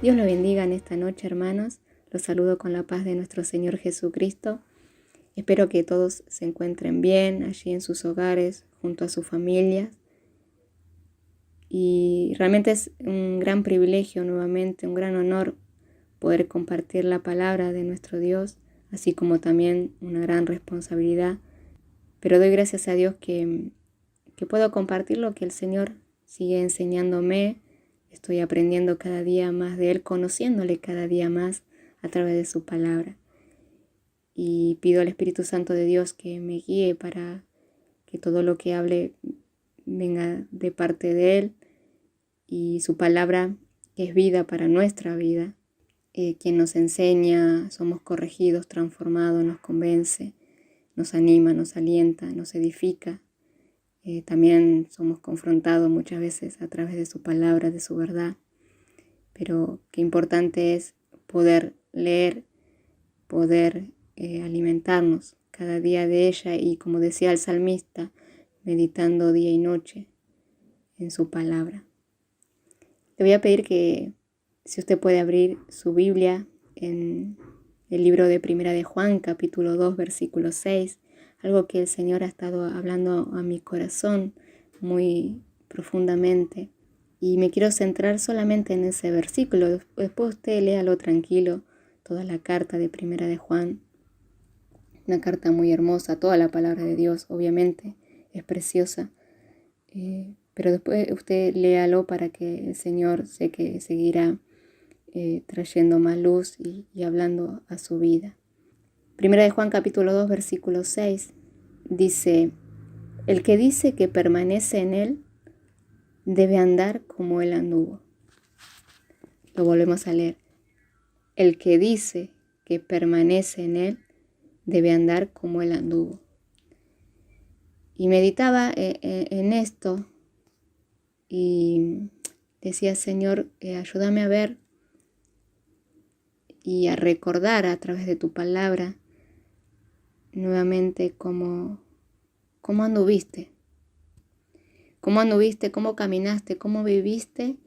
Dios los bendiga en esta noche, hermanos. Los saludo con la paz de nuestro Señor Jesucristo. Espero que todos se encuentren bien allí en sus hogares, junto a sus familias. Y realmente es un gran privilegio nuevamente, un gran honor poder compartir la palabra de nuestro Dios, así como también una gran responsabilidad. Pero doy gracias a Dios que puedo compartir lo que el Señor sigue enseñándome. Estoy aprendiendo cada día más de Él, conociéndole cada día más a través de su palabra. Y pido al Espíritu Santo de Dios que me guíe para que todo lo que hable venga de parte de Él y su palabra, que es vida para nuestra vida, quien nos enseña, somos corregidos, transformados, nos convence, nos anima, nos alienta, nos edifica. También somos confrontados muchas veces a través de su palabra, de su verdad, pero qué importante es poder leer, poder alimentarnos cada día de ella y, como decía el salmista, meditando día y noche en su palabra. Le voy a pedir que, si usted puede abrir su Biblia en el libro de Primera de Juan, capítulo 2, versículo 6, algo que el Señor ha estado hablando a mi corazón muy profundamente. Y me quiero centrar solamente en ese versículo. Después usted léalo tranquilo, toda la carta de Primera de Juan. Una carta muy hermosa, toda la palabra de Dios, obviamente, es preciosa. Pero después usted léalo para que el Señor sé que seguirá trayendo más luz y hablando a su vida. Primera de Juan capítulo 2 versículo 6 dice: el que dice que permanece en Él debe andar como Él anduvo. Lo volvemos a leer. El que dice que permanece en Él debe andar como Él anduvo. Y meditaba en esto y decía: Señor, ayúdame a ver y a recordar a través de tu palabra nuevamente cómo anduviste. Cómo anduviste, cómo caminaste, cómo viviste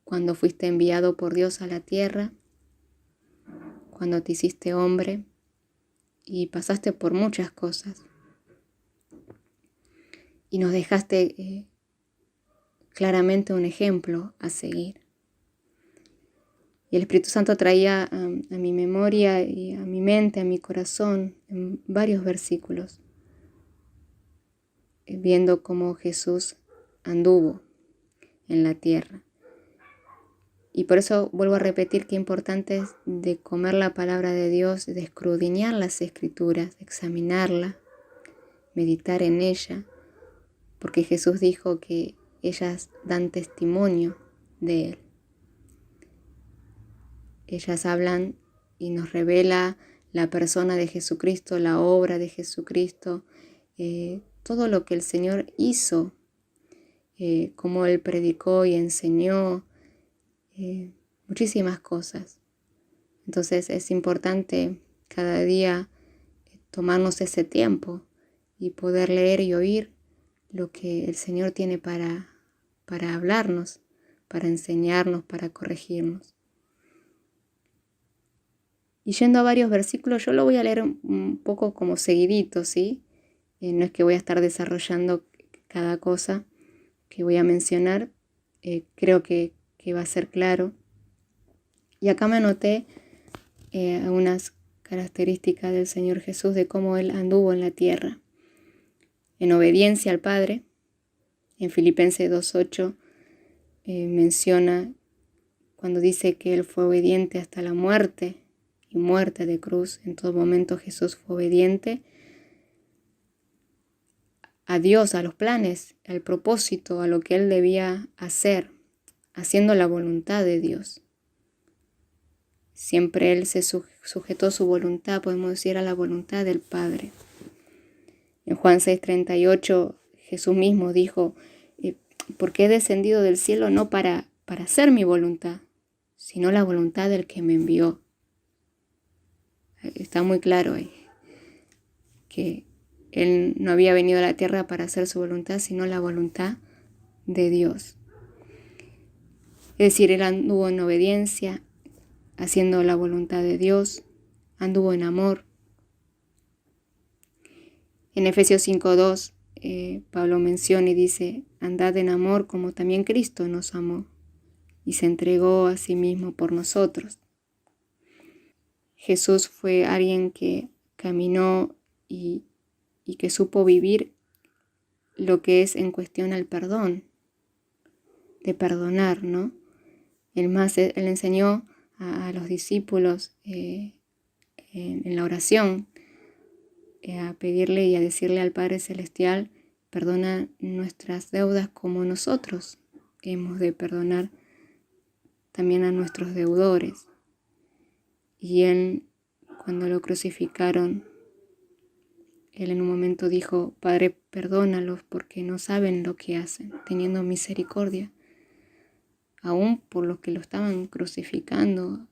cuando fuiste enviado por Dios a la tierra, cuando te hiciste hombre y pasaste por muchas cosas. Y nos dejaste claramente un ejemplo a seguir. Y el Espíritu Santo traía a mi memoria y a mi mente, a mi corazón, en varios versículos, viendo cómo Jesús anduvo en la tierra. Y por eso vuelvo a repetir qué importante es de comer la palabra de Dios, de escudriñar las Escrituras, de examinarla, meditar en ella, porque Jesús dijo que ellas dan testimonio de Él. Ellas hablan y nos revela la persona de Jesucristo, la obra de Jesucristo, todo lo que el Señor hizo, cómo Él predicó y enseñó, muchísimas cosas. Entonces es importante cada día tomarnos ese tiempo y poder leer y oír lo que el Señor tiene para hablarnos, para enseñarnos, para corregirnos. Y yendo a varios versículos, yo lo voy a leer un poco como seguidito, ¿sí? No es que voy a estar desarrollando cada cosa que voy a mencionar, creo que va a ser claro. Y acá me anoté algunas características del Señor Jesús, de cómo Él anduvo en la tierra. En obediencia al Padre, en Filipenses 2:8 menciona cuando dice que Él fue obediente hasta la muerte y muerte de cruz. En todo momento Jesús fue obediente a Dios, a los planes, al propósito, a lo que Él debía hacer, haciendo la voluntad de Dios. Siempre Él se sujetó su voluntad, podemos decir, a la voluntad del Padre. En Juan 6:38 Jesús mismo dijo: porque he descendido del cielo no para hacer mi voluntad, sino la voluntad del que me envió. Está muy claro ahí que Él no había venido a la tierra para hacer su voluntad, sino la voluntad de Dios. Es decir, él anduvo en obediencia, haciendo la voluntad de Dios, anduvo en amor. En Efesios 5:2, Pablo menciona y dice, andad en amor como también Cristo nos amó y se entregó a sí mismo por nosotros. Jesús fue alguien que caminó y que supo vivir lo que es en cuestión al perdón, de perdonar, ¿no? Él enseñó a los discípulos en la oración a pedirle y a decirle al Padre Celestial, perdona nuestras deudas como nosotros hemos de perdonar también a nuestros deudores. Y él, cuando lo crucificaron, él en un momento dijo, Padre, perdónalos porque no saben lo que hacen, teniendo misericordia, aún por los que lo estaban crucificando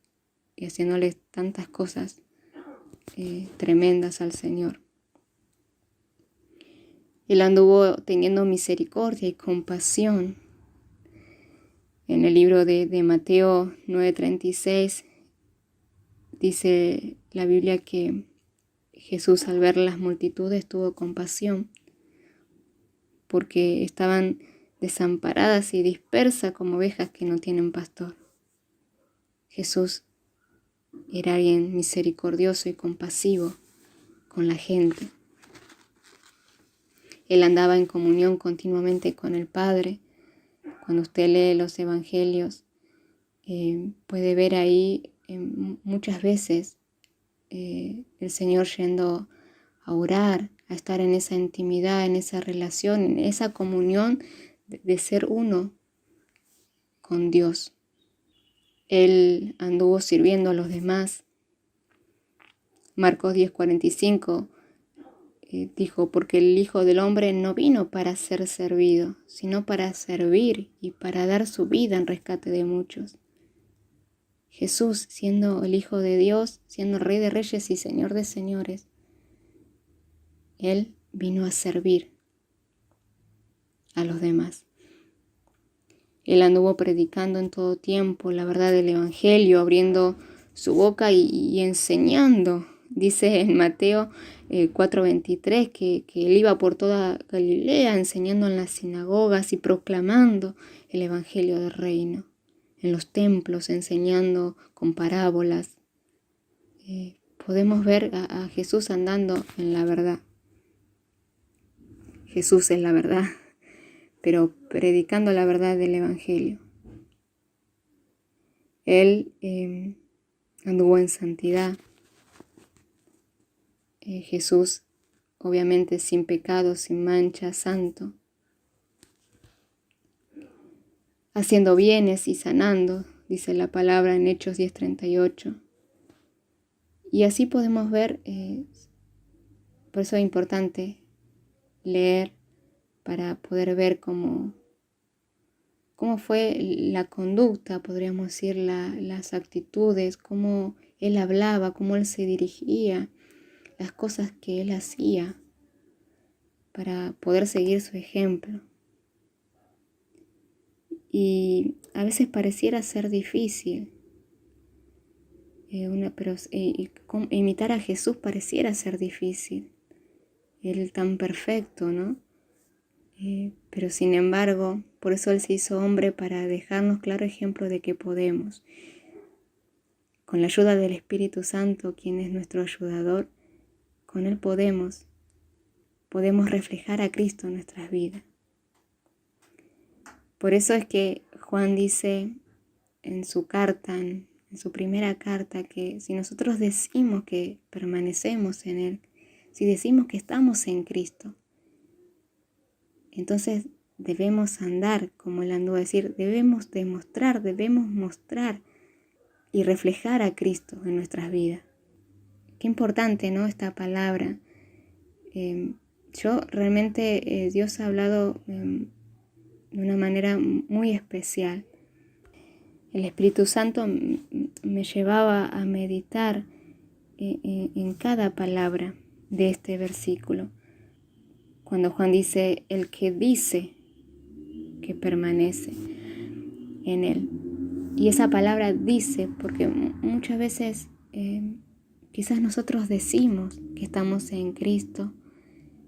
y haciéndoles tantas cosas tremendas al Señor. Él anduvo teniendo misericordia y compasión. En el libro de Mateo 9:36 dice la Biblia que Jesús al ver las multitudes tuvo compasión porque estaban desamparadas y dispersas como ovejas que no tienen pastor. Jesús era alguien misericordioso y compasivo con la gente. Él andaba en comunión continuamente con el Padre. Cuando usted lee los evangelios, puede ver ahí muchas veces el Señor yendo a orar, a estar en esa intimidad, en esa relación, en esa comunión de ser uno con Dios. Él anduvo sirviendo a los demás. Marcos 10:45 dijo, porque el Hijo del Hombre no vino para ser servido, sino para servir y para dar su vida en rescate de muchos. Jesús, siendo el Hijo de Dios, siendo Rey de Reyes y Señor de Señores, Él vino a servir a los demás. Él anduvo predicando en todo tiempo la verdad del Evangelio, abriendo su boca y enseñando. Dice en Mateo 4:23 que él iba por toda Galilea enseñando en las sinagogas y proclamando el Evangelio del reino, en los templos enseñando con parábolas. Podemos ver a Jesús andando en la verdad. Jesús es la verdad, pero predicando la verdad del Evangelio. Él anduvo en santidad. Jesús, obviamente sin pecado, sin mancha, santo, haciendo bienes y sanando, dice la palabra en Hechos 10:38. Y así podemos ver, por eso es importante leer para poder ver cómo fue la conducta, podríamos decir, las actitudes, cómo él hablaba, cómo él se dirigía, las cosas que él hacía para poder seguir su ejemplo. Y a veces pareciera ser difícil, pero imitar a Jesús pareciera ser difícil. Él tan perfecto, ¿no? Pero sin embargo, por eso Él se hizo hombre para dejarnos claro ejemplo de que podemos. Con la ayuda del Espíritu Santo, quien es nuestro ayudador, con Él podemos reflejar a Cristo en nuestras vidas. Por eso es que Juan dice en su carta, en su primera carta, que si nosotros decimos que permanecemos en Él, si decimos que estamos en Cristo, entonces debemos andar como Él anduvo, a decir, debemos mostrar y reflejar a Cristo en nuestras vidas. Qué importante, ¿no? Esta palabra. Yo realmente, Dios ha hablado de una manera muy especial. El Espíritu Santo me llevaba a meditar en cada palabra de este versículo. Cuando Juan dice, el que dice que permanece en Él. Y esa palabra dice, porque muchas veces quizás nosotros decimos que estamos en Cristo,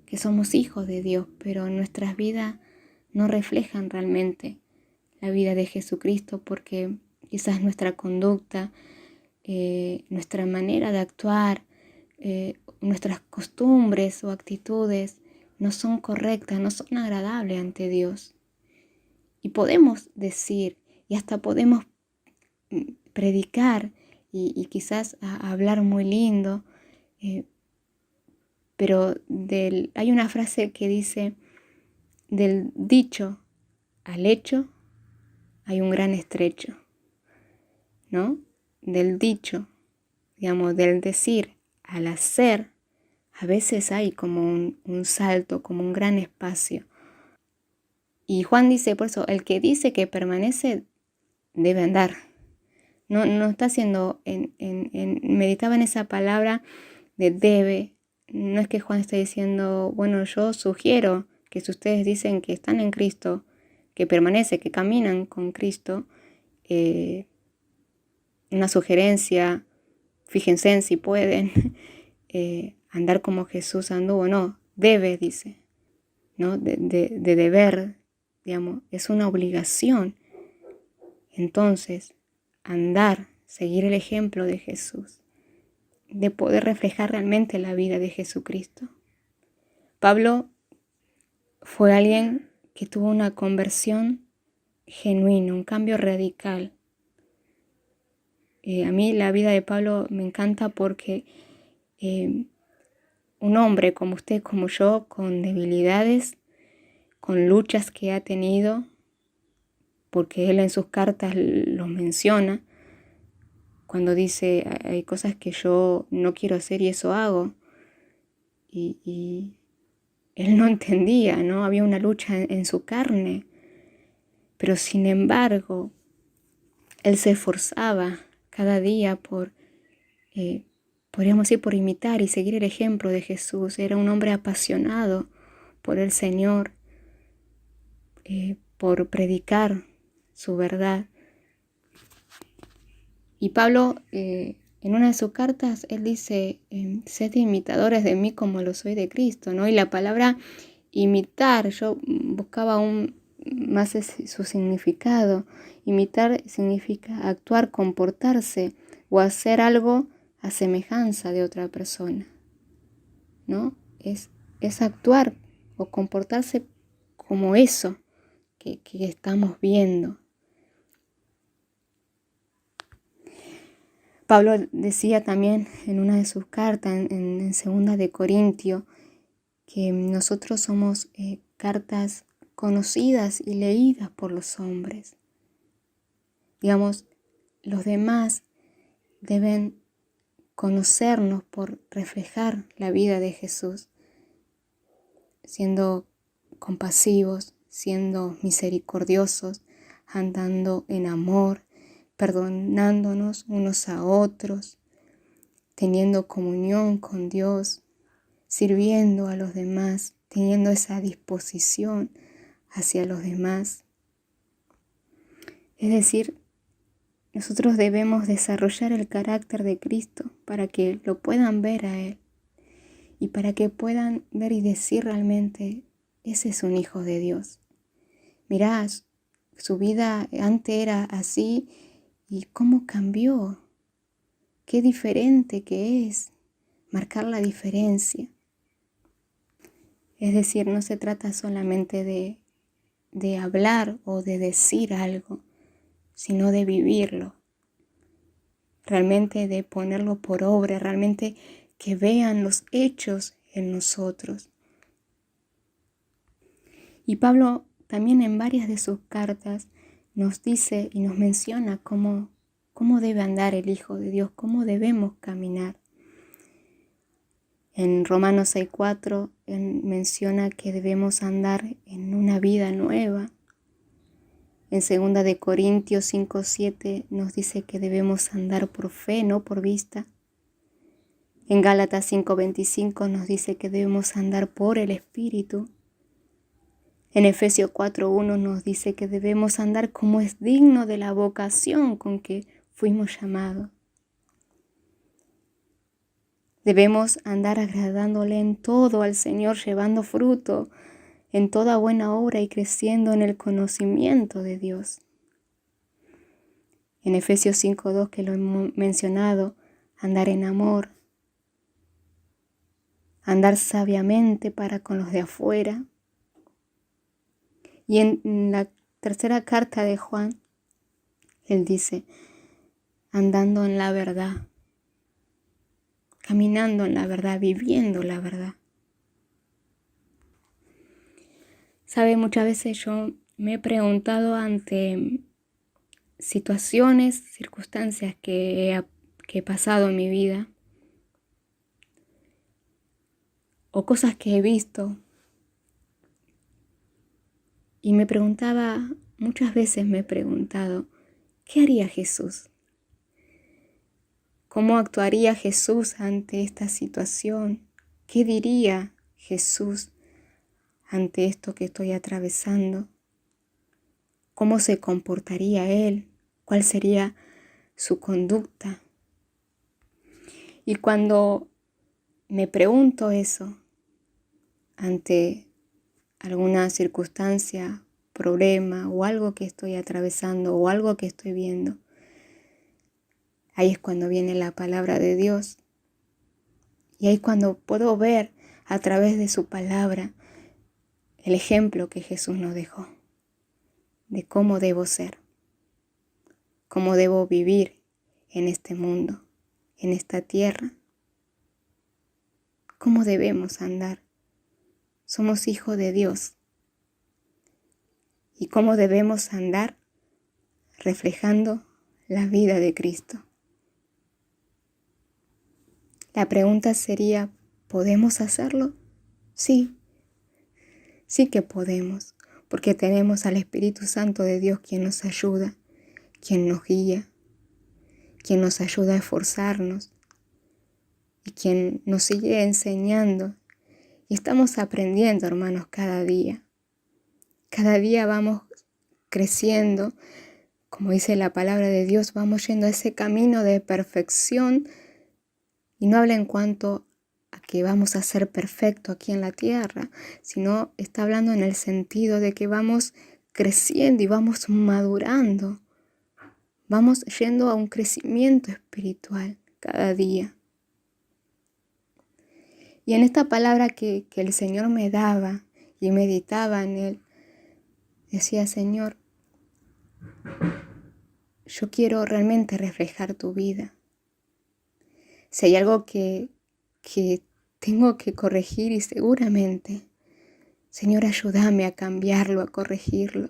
que somos hijos de Dios, pero nuestras vidas no reflejan realmente la vida de Jesucristo, porque quizás nuestra conducta, nuestra manera de actuar, nuestras costumbres o actitudes no son correctas, no son agradables ante Dios. Y podemos decir, y hasta podemos predicar y quizás hablar muy lindo, pero hay una frase que dice, del dicho al hecho hay un gran estrecho, ¿no? Del dicho, digamos, del decir al hacer, a veces hay como un salto, como un gran espacio. Y Juan dice, por eso, el que dice que permanece debe andar. No está haciendo, meditaba en esa palabra de debe. No es que Juan esté diciendo, bueno, yo sugiero que si ustedes dicen que están en Cristo, que permanece, que caminan con Cristo, una sugerencia, fíjense en si pueden andar como Jesús anduvo. No, debe, dice, ¿no? De deber, digamos, es una obligación. Entonces, andar, seguir el ejemplo de Jesús, de poder reflejar realmente la vida de Jesucristo. Pablo fue alguien que tuvo una conversión genuina, un cambio radical. A mí la vida de Pablo me encanta porque un hombre como usted, como yo, con debilidades, con luchas que ha tenido, porque él en sus cartas los menciona, cuando dice hay cosas que yo no quiero hacer y eso hago, y él no entendía, ¿no? Había una lucha en su carne, pero sin embargo, él se esforzaba cada día podríamos decir, por imitar y seguir el ejemplo de Jesús. Era un hombre apasionado por el Señor, por predicar su verdad. Y Pablo, en una de sus cartas, él dice, sed imitadores de mí como lo soy de Cristo, ¿no? Y la palabra imitar, yo buscaba aún más su significado. Imitar significa actuar, comportarse o hacer algo a semejanza de otra persona, ¿no? Es actuar o comportarse como eso que estamos viendo. Pablo decía también en una de sus cartas, en 2 de Corintios, que nosotros somos cartas conocidas y leídas por los hombres. Digamos, los demás deben conocernos por reflejar la vida de Jesús, siendo compasivos, siendo misericordiosos, andando en amor, perdonándonos unos a otros, teniendo comunión con Dios, sirviendo a los demás, teniendo esa disposición hacia los demás. Es decir, nosotros debemos desarrollar el carácter de Cristo para que lo puedan ver a Él y para que puedan ver y decir realmente, ese es un hijo de Dios. Mirá, su vida antes era así y cómo cambió. Qué diferente que es marcar la diferencia. Es decir, no se trata solamente de hablar o de decir algo, sino de vivirlo. Realmente de ponerlo por obra, realmente que vean los hechos en nosotros. Y Pablo también en varias de sus cartas nos dice y nos menciona cómo debe andar el Hijo de Dios, cómo debemos caminar. En Romanos 6:4 él menciona que debemos andar en una vida nueva. En 2 de Corintios 5:7 nos dice que debemos andar por fe, no por vista. En Gálatas 5:25 nos dice que debemos andar por el Espíritu. En Efesios 4:1 nos dice que debemos andar como es digno de la vocación con que fuimos llamados. Debemos andar agradándole en todo al Señor, llevando fruto en toda buena obra y creciendo en el conocimiento de Dios. En Efesios 5:2, que lo hemos mencionado, andar en amor, andar sabiamente para con los de afuera. Y en la tercera carta de Juan, él dice, andando en la verdad, caminando en la verdad, viviendo la verdad. Sabe, muchas veces yo me he preguntado ante situaciones, circunstancias que he pasado en mi vida, o cosas que he visto, y muchas veces me he preguntado, ¿qué haría Jesús? ¿Cómo actuaría Jesús ante esta situación? ¿Qué diría Jesús ante esto que estoy atravesando? ¿Cómo se comportaría Él? ¿Cuál sería su conducta? Y cuando me pregunto eso ante alguna circunstancia, problema o algo que estoy atravesando o algo que estoy viendo, ahí es cuando viene la palabra de Dios. Y ahí es cuando puedo ver a través de su palabra el ejemplo que Jesús nos dejó de cómo debo ser, cómo debo vivir en este mundo, en esta tierra, cómo debemos andar. Somos hijos de Dios. Y cómo debemos andar reflejando la vida de Cristo. La pregunta sería, ¿podemos hacerlo? Sí, sí que podemos, porque tenemos al Espíritu Santo de Dios quien nos ayuda, quien nos guía, quien nos ayuda a esforzarnos y quien nos sigue enseñando. Y estamos aprendiendo, hermanos, cada día. Cada día vamos creciendo, como dice la palabra de Dios, vamos yendo a ese camino de perfección. Y no habla en cuanto a que vamos a ser perfectos aquí en la tierra, sino está hablando en el sentido de que vamos creciendo y vamos madurando. Vamos yendo a un crecimiento espiritual cada día. Y en esta palabra que el Señor me daba y meditaba en él, decía, Señor, yo quiero realmente reflejar tu vida. Si hay algo que tengo que corregir, y seguramente, Señor, ayúdame a cambiarlo, a corregirlo.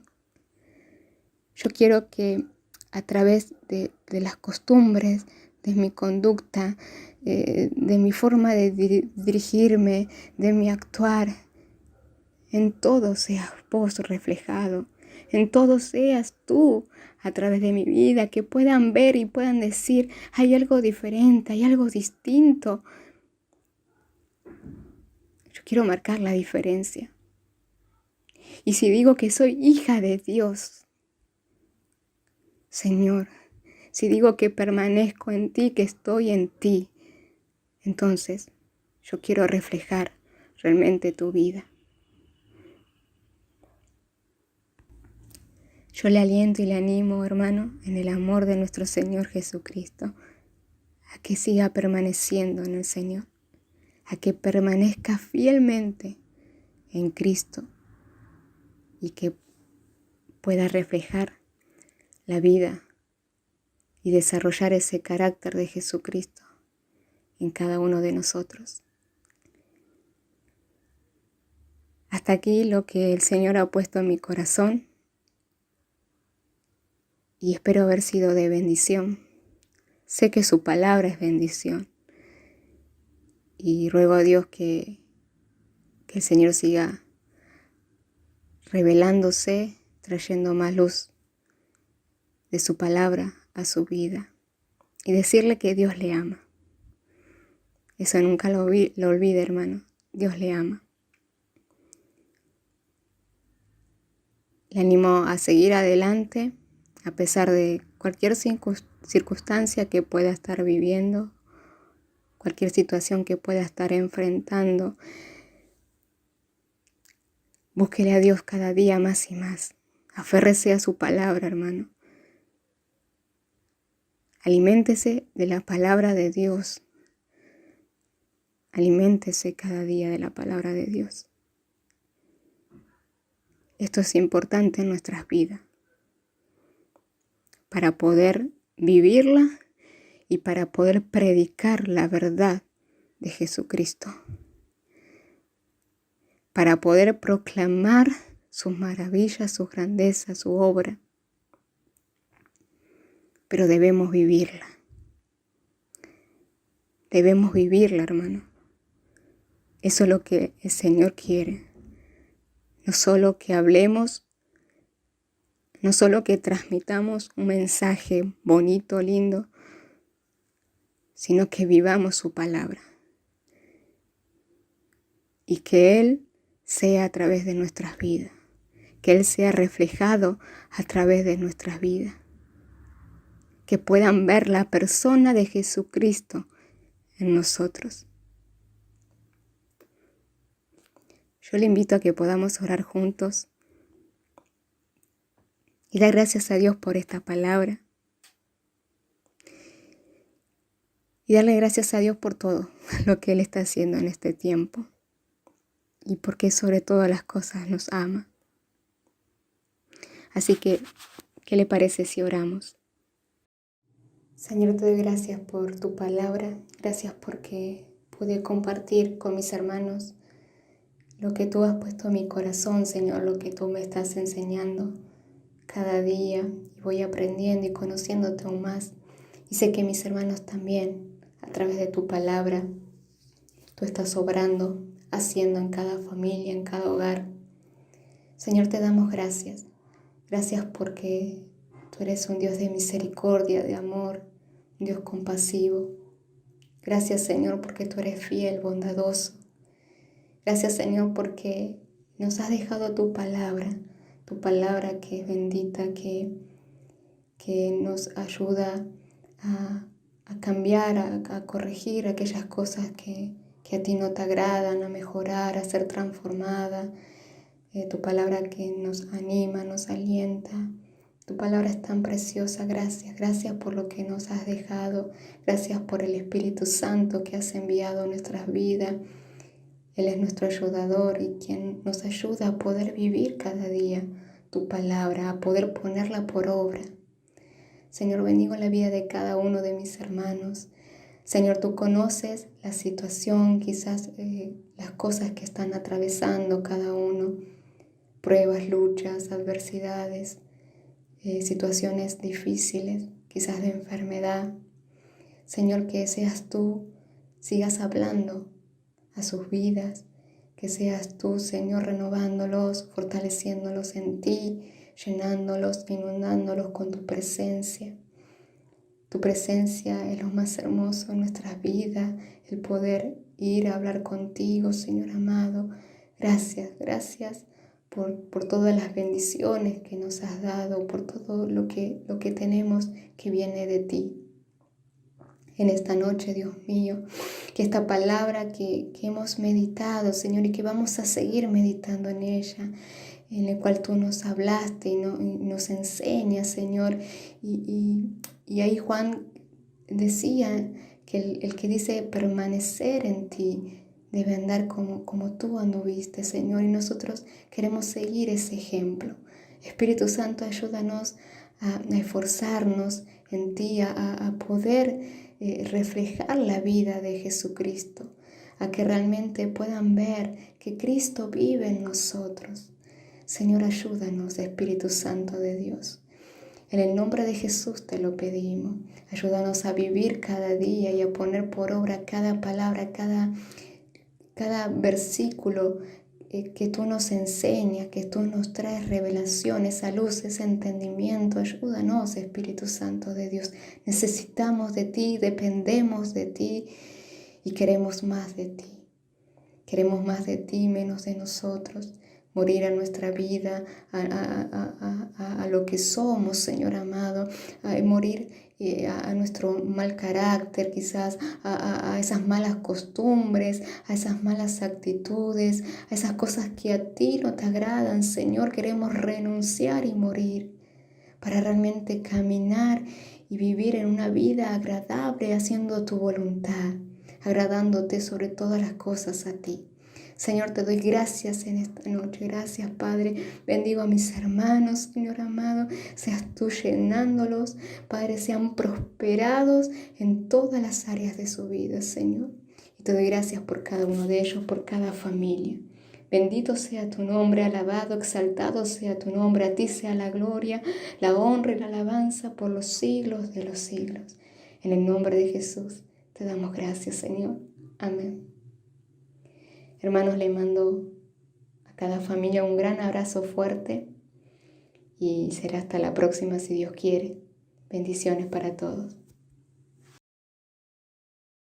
Yo quiero que a través de las costumbres, de mi conducta, de mi forma de dirigirme, de mi actuar, en todo seas vos reflejado, en todo seas tú a través de mi vida, que puedan ver y puedan decir, hay algo diferente, hay algo distinto. Yo quiero marcar la diferencia. Y si digo que soy hija de Dios, Señor, si digo que permanezco en ti, que estoy en ti, entonces yo quiero reflejar realmente tu vida. Yo le aliento y le animo, hermano, en el amor de nuestro Señor Jesucristo, a que siga permaneciendo en el Señor, a que permanezca fielmente en Cristo y que pueda reflejar la vida y desarrollar ese carácter de Jesucristo en cada uno de nosotros. Hasta aquí lo que el Señor ha puesto en mi corazón y espero haber sido de bendición. Sé que su palabra es bendición y ruego a Dios que el Señor siga revelándose, trayendo más luz de su palabra a su vida y decirle que Dios le ama. Eso nunca lo olvide, hermano. Dios le ama. Le animo a seguir adelante a pesar de cualquier circunstancia que pueda estar viviendo, cualquier situación que pueda estar enfrentando. Búsquele a Dios cada día más y más. Aférrese a su palabra, hermano. Aliméntese de la palabra de Dios. Aliméntese cada día de la palabra de Dios. Esto es importante en nuestras vidas para poder vivirla y para poder predicar la verdad de Jesucristo, para poder proclamar sus maravillas, sus grandezas, su obra. Pero debemos vivirla. Debemos vivirla, hermano. Eso es lo que el Señor quiere. No solo que hablemos, no solo que transmitamos un mensaje bonito, lindo, sino que vivamos su palabra. Y que Él sea a través de nuestras vidas. Que Él sea reflejado a través de nuestras vidas. Que puedan ver la persona de Jesucristo en nosotros. Yo le invito a que podamos orar juntos y dar gracias a Dios por esta palabra. Y darle gracias a Dios por todo lo que Él está haciendo en este tiempo. Y porque sobre todas las cosas nos ama. Así que, ¿qué le parece si oramos? Señor, te doy gracias por tu palabra. Gracias porque pude compartir con mis hermanos lo que tú has puesto en mi corazón, Señor, lo que tú me estás enseñando cada día. Y voy aprendiendo y conociéndote aún más. Y sé que mis hermanos también, a través de tu palabra, tú estás obrando, haciendo en cada familia, en cada hogar. Señor, te damos gracias. Gracias porque tú eres un Dios de misericordia, de amor, un Dios compasivo. Gracias, Señor, porque tú eres fiel, bondadoso. Gracias, Señor, porque nos has dejado tu palabra que es bendita, que nos ayuda a cambiar, a corregir aquellas cosas que a ti no te agradan, a mejorar, a ser transformada. Tu palabra que nos anima, nos alienta. Tu palabra es tan preciosa. Gracias. Gracias por lo que nos has dejado. Gracias por el Espíritu Santo que has enviado a nuestras vidas. Él es nuestro ayudador y quien nos ayuda a poder vivir cada día tu palabra, a poder ponerla por obra. Señor, bendigo la vida de cada uno de mis hermanos. Señor, tú conoces la situación, quizás las cosas que están atravesando cada uno. Pruebas, luchas, adversidades, situaciones difíciles, quizás de enfermedad. Señor, que seas tú, sigas hablando a sus vidas, que seas tú, Señor, renovándolos, fortaleciéndolos en ti, llenándolos, inundándolos con tu presencia. Tu presencia es lo más hermoso en nuestras vidas, el poder ir a hablar contigo, Señor amado. Gracias, gracias por todas las bendiciones que nos has dado, por todo lo que tenemos que viene de ti. En esta noche, Dios mío, que esta palabra que hemos meditado, Señor, y que vamos a seguir meditando en ella, en la cual tú nos hablaste y nos enseñas, Señor. Y ahí Juan decía que el que dice permanecer en ti debe andar como tú anduviste, Señor, y nosotros queremos seguir ese ejemplo. Espíritu Santo, ayúdanos a esforzarnos en ti, a poder reflejar la vida de Jesucristo, a que realmente puedan ver que Cristo vive en nosotros. Señor, ayúdanos, Espíritu Santo de Dios. En el nombre de Jesús te lo pedimos. Ayúdanos a vivir cada día y a poner por obra cada palabra, cada versículo que tú nos enseñas, que tú nos traes revelación, esa luz, ese entendimiento. Ayúdanos, Espíritu Santo de Dios. Necesitamos de ti, dependemos de ti y queremos más de ti. Queremos más de ti, menos de nosotros. morir a nuestra vida, a lo que somos, Señor amado, morir a nuestro mal carácter, quizás a esas malas costumbres, a esas malas actitudes, a esas cosas que a ti no te agradan, Señor. Queremos renunciar y morir para realmente caminar y vivir en una vida agradable, haciendo tu voluntad, agradándote sobre todas las cosas a ti. Señor, te doy gracias en esta noche. Gracias, Padre. Bendigo a mis hermanos, Señor amado. Seas tú llenándolos. Padre, sean prosperados en todas las áreas de su vida, Señor. Y te doy gracias por cada uno de ellos, por cada familia. Bendito sea tu nombre, alabado, exaltado sea tu nombre. A ti sea la gloria, la honra y la alabanza por los siglos de los siglos. En el nombre de Jesús te damos gracias, Señor. Amén. Hermanos, le mando a cada familia un gran abrazo fuerte y será hasta la próxima si Dios quiere. Bendiciones para todos.